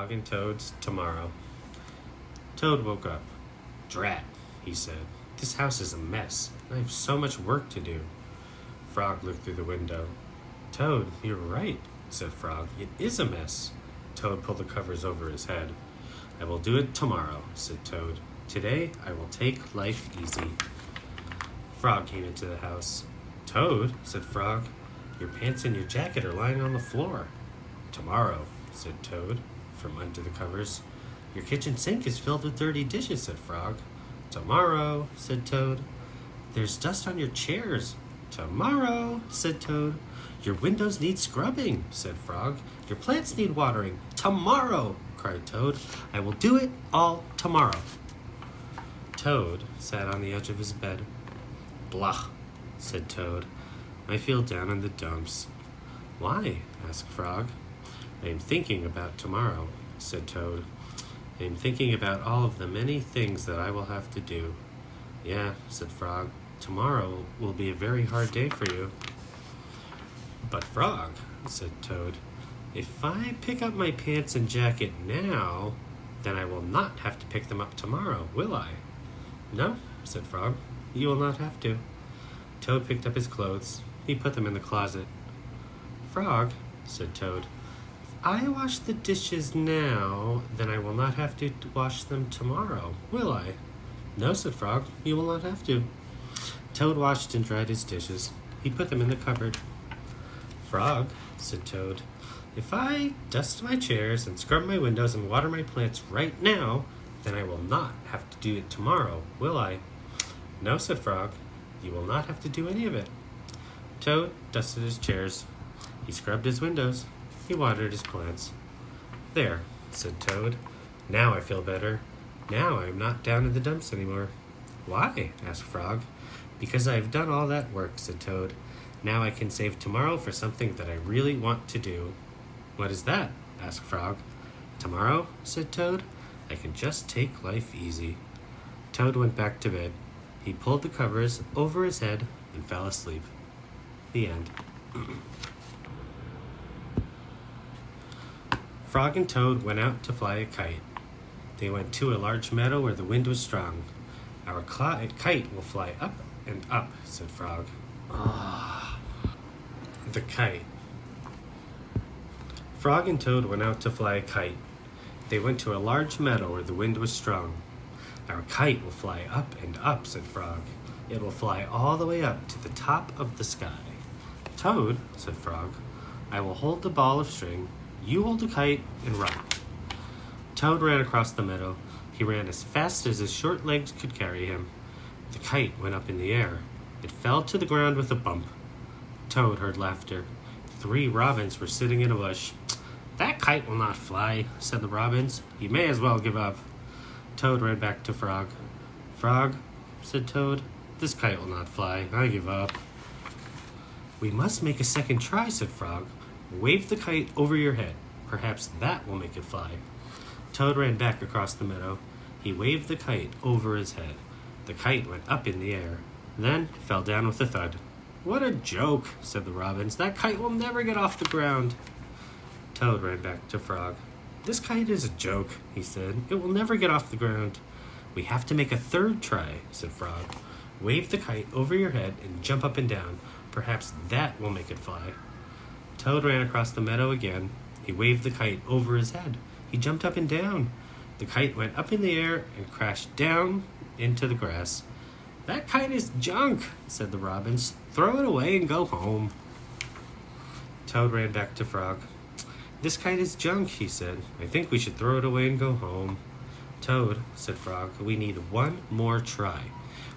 Frog and Toad's tomorrow. Toad woke up. Drat, he said. This house is a mess. I have so much work to do. Frog looked through the window. Toad, you're right, said Frog. It is a mess. Toad pulled the covers over his head. I will do it tomorrow, said Toad. Today I will take life easy. Frog came into the house. Toad, said Frog, your pants and your jacket are lying on the floor. Tomorrow, said Toad, from under the covers. Your kitchen sink is filled with dirty dishes, said Frog. Tomorrow, said Toad. There's dust on your chairs. Tomorrow, said Toad. Your windows need scrubbing, said Frog. Your plants need watering. Tomorrow, cried Toad. I will do it all tomorrow. Toad sat on the edge of his bed. Blah, said Toad. I feel down in the dumps. Why? Asked Frog. I am thinking about tomorrow, said Toad. I am thinking about all of the many things that I will have to do. Yeah, said Frog. Tomorrow will be a very hard day for you. But Frog, said Toad, if I pick up my pants and jacket now, then I will not have to pick them up tomorrow, will I? No, said Frog, you will not have to. Toad picked up his clothes. He put them in the closet. Frog, said Toad, if I wash the dishes now, then I will not have to wash them tomorrow, will I? No, said Frog, you will not have to. Toad washed and dried his dishes. He put them in the cupboard. Frog, said Toad, if I dust my chairs and scrub my windows and water my plants right now, then I will not have to do it tomorrow, will I? No, said Frog, you will not have to do any of it. Toad dusted his chairs. He scrubbed his windows. He watered his plants. There, said Toad. Now I feel better. Now I am not down in the dumps anymore. Why? Asked Frog. Because I have done all that work, said Toad. Now I can save tomorrow for something that I really want to do. What is that? Asked Frog. Tomorrow, said Toad, I can just take life easy. Toad went back to bed. He pulled the covers over his head and fell asleep. The end. Frog and Toad went out to fly a kite. They went to a large meadow where the wind was strong. Our kite will fly up and up, said Frog. The kite. Frog and Toad went out to fly a kite. They went to a large meadow where the wind was strong. Our kite will fly up and up, said Frog. It will fly all the way up to the top of the sky. Toad, said Frog, I will hold the ball of string. You hold the kite and run. Toad ran across the meadow. He ran as fast as his short legs could carry him. The kite went up in the air. It fell to the ground with a bump. Toad heard laughter. 3 robins were sitting in a bush. That kite will not fly, said the robins. You may as well give up. Toad ran back to Frog. Frog, said Toad, this kite will not fly. I give up. We must make a second try, said Frog. Wave the kite over your head. Perhaps that will make it fly. Toad ran back across the meadow. He waved the kite over his head. The kite went up in the air, then fell down with a thud. What a joke, said the robins. That kite will never get off the ground. Toad ran back to Frog. This kite is a joke, he said. It will never get off the ground. We have to make a third try, said Frog. Wave the kite over your head and jump up and down. Perhaps that will make it fly. Toad ran across the meadow again. He waved the kite over his head. He jumped up and down. The kite went up in the air and crashed down into the grass. That kite is junk, said the robins. Throw it away and go home. Toad ran back to Frog. This kite is junk, he said. I think we should throw it away and go home. Toad, said Frog, we need one more try.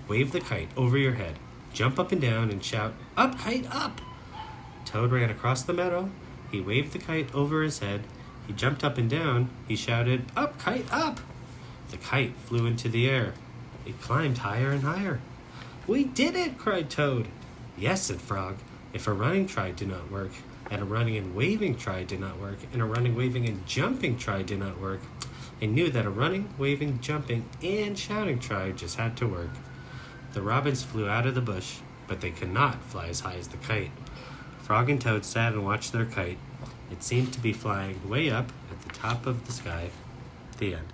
Wave the kite over your head. Jump up and down and shout, Up, kite, up! Toad ran across the meadow. He waved the kite over his head. He jumped up and down. He shouted, Up, kite, up! The kite flew into the air. It climbed higher and higher. We did it, cried Toad. Yes, said Frog. If a running try did not work, and a running and waving try did not work, and a running, waving, and jumping try did not work, I knew that a running, waving, jumping, and shouting try just had to work. The robins flew out of the bush, but they could not fly as high as the kite. Frog and Toad sat and watched their kite. It seemed to be flying way up at the top of the sky. The end.